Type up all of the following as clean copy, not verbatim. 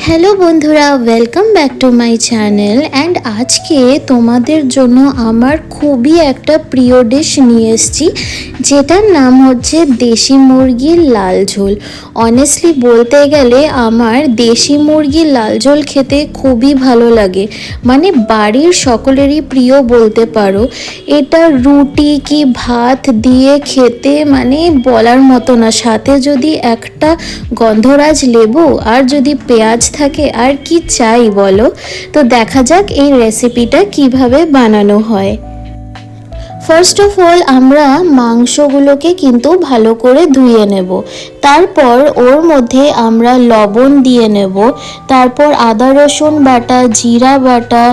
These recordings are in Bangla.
হ্যালো বন্ধুরা, welcome back to my channel. And আজকে তোমাদের জন্য আমার খুবই একটা প্রিয় ডিশ নিয়ে এসেছি, যেটার নাম হচ্ছে দেশি মুরগির লাল ঝোল। অনেস্টলি বলতে গেলে আমার দেশি মুরগির লাল ঝোল খেতে খুবই ভালো লাগে, মানে বাড়ির সকলেরই প্রিয় বলতে পারো। এটা রুটি কি ভাত দিয়ে খেতে মানে বলার মতো না। সাথে যদি একটা গন্ধরাজ লেবু আর যদি পেঁয়াজ থাকে, আর কি চাই বলো। তো দেখা যাক এই রেসিপিটা কিভাবে বানানো হয়। ফার্স্ট অফ অল আমরা মাংসগুলোকে কিন্তু ভালো করে ধুয়ে নেব। তারপর ওর মধ্যে আমরা লবণ দিয়ে নেব, তারপর আদা রসুন বাটা, জিরা বাটা,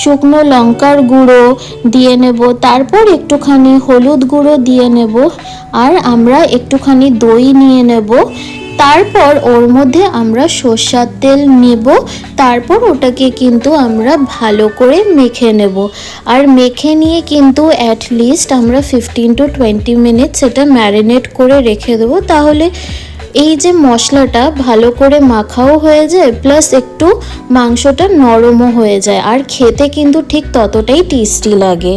শুকনো লঙ্কার গুঁড়ো দিয়ে নেব, তারপর একটুখানি হলুদ গুঁড়ো দিয়ে নেব, আর আমরা একটুখানি দই নিয়ে নেব। তারপর ওর মধ্যে আমরা সরষের তেল নেব, তারপর ওটাকে কিন্তু আমরা ভালো করে মেখে নেব। আর মেখে নিয়ে কিন্তু অ্যাটলিস্ট আমরা 15 to 20 মিনিটস এটা ম্যারিনেট করে রেখে দেবো। তাহলে এই যে মশলাটা ভালো করে মাখাও হয়ে যায়, প্লাস একটু মাংসটা নরমও হয়ে যায়, আর খেতে কিন্তু ঠিক ততটাই টেস্টি লাগে।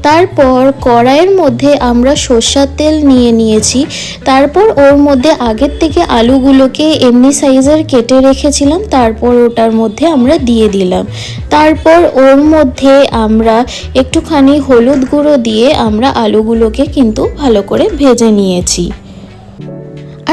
তারপর কড়াইয়ের মধ্যে আমরা সরষের তেল নিয়ে নিয়েছি। তারপর ওর মধ্যে আগের থেকে আলুগুলোকে এমনি সাইজের কেটে রেখেছিলাম, তারপর ওটার মধ্যে আমরা দিয়ে দিলাম। তারপর ওর মধ্যে আমরা একটুখানি হলুদ গুঁড়ো দিয়ে আমরা আলুগুলোকে কিন্তু ভালো করে ভেজে নিয়েছি।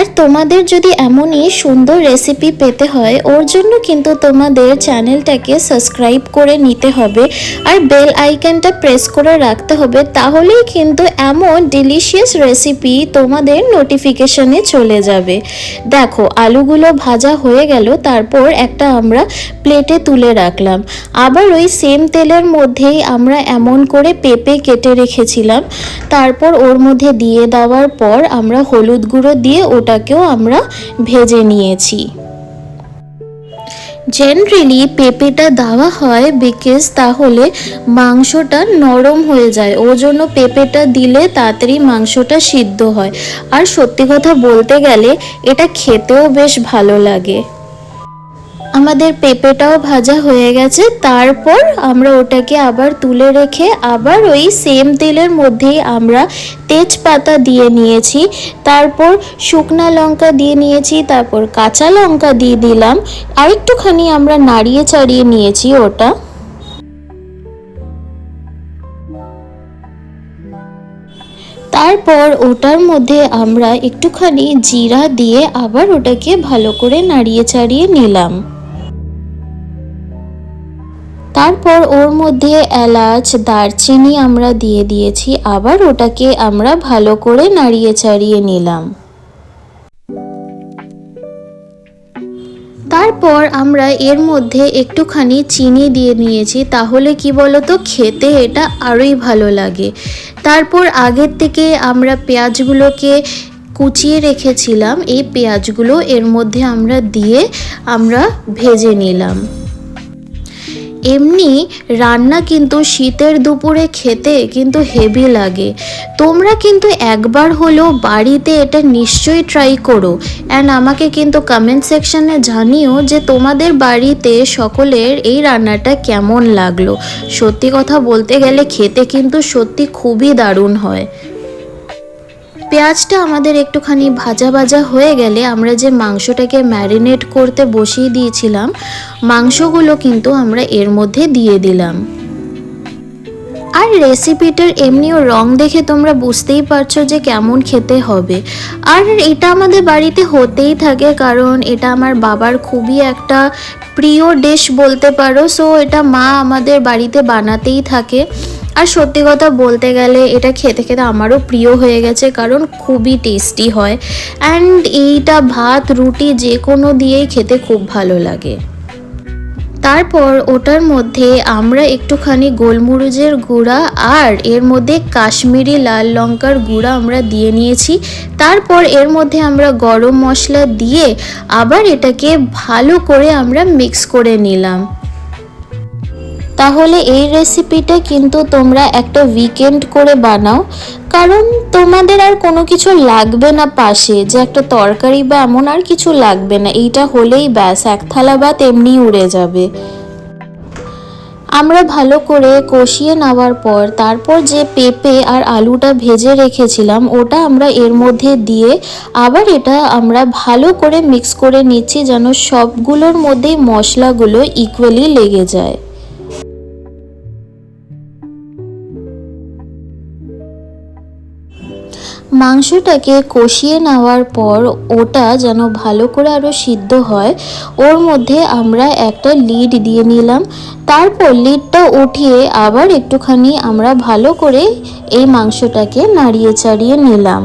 আর তোমাদের যদি এমনই সুন্দর রেসিপি পেতে হয়, ওর জন্য কিন্তু তোমাদের চ্যানেলটাকে সাবস্ক্রাইব করে নিতে হবে আর বেল আইকনটা প্রেস করে রাখতে হবে, তাহলেই কিন্তু এমন ডিলিশিয়াস রেসিপি তোমাদের নোটিফিকেশনে চলে যাবে। দেখো আলুগুলো ভাজা হয়ে গেল, তারপর একটা আমরা প্লেটে তুলে রাখলাম। আবার ওই সেম তেলের মধ্যেই আমরা এমন করে পেঁপে কেটে রেখেছিলাম, তারপর ওর মধ্যে দিয়ে দেওয়ার পর আমরা হলুদ গুঁড়ো দিয়ে ওটাকেও আমরা ভেজে নিয়েছি। জেনারেলি পেঁপেটা দেওয়া হয় বিকজ তাহলে মাংসটা নরম হয়ে যায়, ওর জন্য পেঁপেটা দিলে তাড়াতাড়ি মাংসটা সিদ্ধ হয়। আর সত্যি কথা বলতে গেলে এটা খেতেও বেশ ভালো লাগে। আমাদের পেঁপেটাও ভাজা হয়ে গেছে, তারপর আমরা ওটাকে আবার তুলে রেখে আবার ওই সেম তেলের মধ্যেই আমরা তেজপাতা দিয়ে নিয়েছি, তারপর শুকনা লঙ্কা দিয়ে নিয়েছি, তারপর কাঁচা লঙ্কা দিয়ে দিলাম, আর একটুখানি আমরা নাড়িয়ে চাড়িয়ে নিয়েছি ওটা। তারপর ওটার মধ্যে আমরা একটুখানি জিরা দিয়ে আবার ওটাকে ভালো করে নাড়িয়ে চাড়িয়ে নিলাম। তারপর ওর মধ্যে এলাচ দারচিনি আমরা দিয়ে দিয়েছি, আবার ওটাকে আমরা ভালো করে নাড়িয়ে চাড়িয়ে নিলাম। তারপর আমরা এর মধ্যে একটুখানি চিনি দিয়ে নিয়েছি, তাহলে কি বলতো খেতে এটা আরোই ভালো লাগে। তারপর আগের থেকে আমরা পেঁয়াজগুলোকে কুচিয়ে রেখেছিলাম, এই পেঁয়াজগুলো এর মধ্যে আমরা দিয়ে আমরা ভেজে নিলাম। এমনি রান্না কিন্তু শীতের দুপুরে খেতে কিন্তু হেভি লাগে। তোমরা কিন্তু একবার হলেও বাড়িতে এটা নিশ্চয়ই ট্রাই করো, অ্যান্ড আমাকে কিন্তু কমেন্ট সেকশনে জানিও যে তোমাদের বাড়িতে সকলের এই রান্নাটা কেমন লাগলো। সত্যি কথা বলতে গেলে খেতে কিন্তু সত্যি খুবই দারুণ হয়। পেঁয়াজটা আমাদের একটুখানি ভাজা ভাজা হয়ে গেলে আমরা যে মাংসটাকে ম্যারিনেট করতে বসিয়ে দিয়েছিলাম, মাংসগুলো কিন্তু আমরা এর মধ্যে দিয়ে দিলাম। আর রেসিপিটার এমনিও রং দেখে তোমরা বুঝতেই পারছো যে কেমন খেতে হবে। আর এটা আমাদের বাড়িতে হতেই থাকে, কারণ এটা আমার বাবার খুবই একটা প্রিয় ডিশ বলতে পারো। সো এটা মা আমাদের বাড়িতে বানাতেই থাকে। আর সত্যি কথা বলতে গেলে এটা খেতে খেতে আমারও প্রিয় হয়ে গেছে, কারণ খুবই টেস্টি হয়। অ্যান্ড এইটা ভাত রুটি যে কোনো দিয়েই খেতে খুব ভালো লাগে। তারপর ওটার মধ্যে আমরা একটুখানি গোলমরিচের গুঁড়া আর এর মধ্যে কাশ্মীরি লাল লঙ্কার গুঁড়া আমরা দিয়ে নিয়েছি। তারপর এর মধ্যে আমরা গরম মশলা দিয়ে আবার এটাকে ভালো করে আমরা মিক্স করে নিলাম। তাহলে এই রেসিপিটা কিন্তু তোমরা একটা উইকেন্ড করে বানাও, কারণ তোমাদের আর কোনো কিছু লাগবে না পাশে, যে একটা তরকারি বা এমন আর কিছু লাগবে না, এইটা হলেই ব্যাস এক থালা ভাত এমনি উড়ে যাবে। আমরা ভালো করে কষিয়ে নেওয়ার পর তারপর যে পেঁপে আর আলুটা ভেজে রেখেছিলাম ওটা আমরা এর মধ্যে দিয়ে আবার এটা আমরা ভালো করে মিক্স করে নিচ্ছি, যেন সবগুলোর মধ্যেই মশলাগুলো ইকুয়ালি লেগে যায়। মাংসটাকে কষিয়ে নেওয়ার পর ওটা যেন ভালো করে আরও সিদ্ধ হয়, ওর মধ্যে আমরা একটা লিড দিয়ে নিলাম। তারপর লিডটা উঠিয়ে আবার একটুখানি আমরা ভালো করে এই মাংসটাকে নাড়িয়ে চাড়িয়ে নিলাম।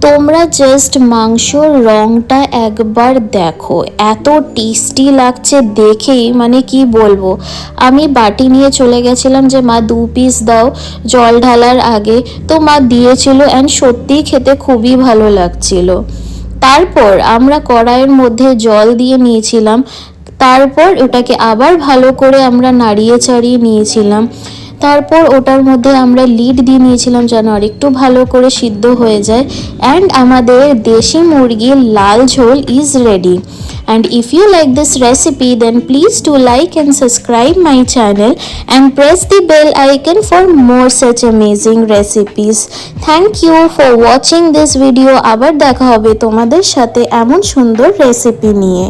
তোমরা জাস্ট মাংসর রংটা একবার দেখো, এত টেস্টি লাগছে দেখেই, মানে কি বলবো। আমি বাটি নিয়ে চলে গেছিলাম যে মা 2 পিস দাও জল ঢালার আগে, তো মা দিয়েছিল অ্যান্ড সত্যিই খেতে খুবই ভালো লাগছিল। তারপর আমরা কড়াইয়ের মধ্যে জল দিয়ে নিয়েছিলাম, তারপর ওটাকে আবার ভালো করে আমরা নাড়িয়ে চাড়িয়ে নিয়েছিলাম। তারপর ওটার মধ্যে আমরা লিড দিয়ে নিয়েছিলাম যেন আরেকটু ভালো করে সিদ্ধ হয়ে যায়, অ্যান্ড আমাদের দেশি মুরগির লাল ঝোল is ready. And if you like this recipe, then please do like and subscribe my channel and press the bell icon for more such amazing recipes. Thank you for watching this video. আবার দেখা হবে তোমাদের সাথে এমন সুন্দর রেসিপি নিয়ে।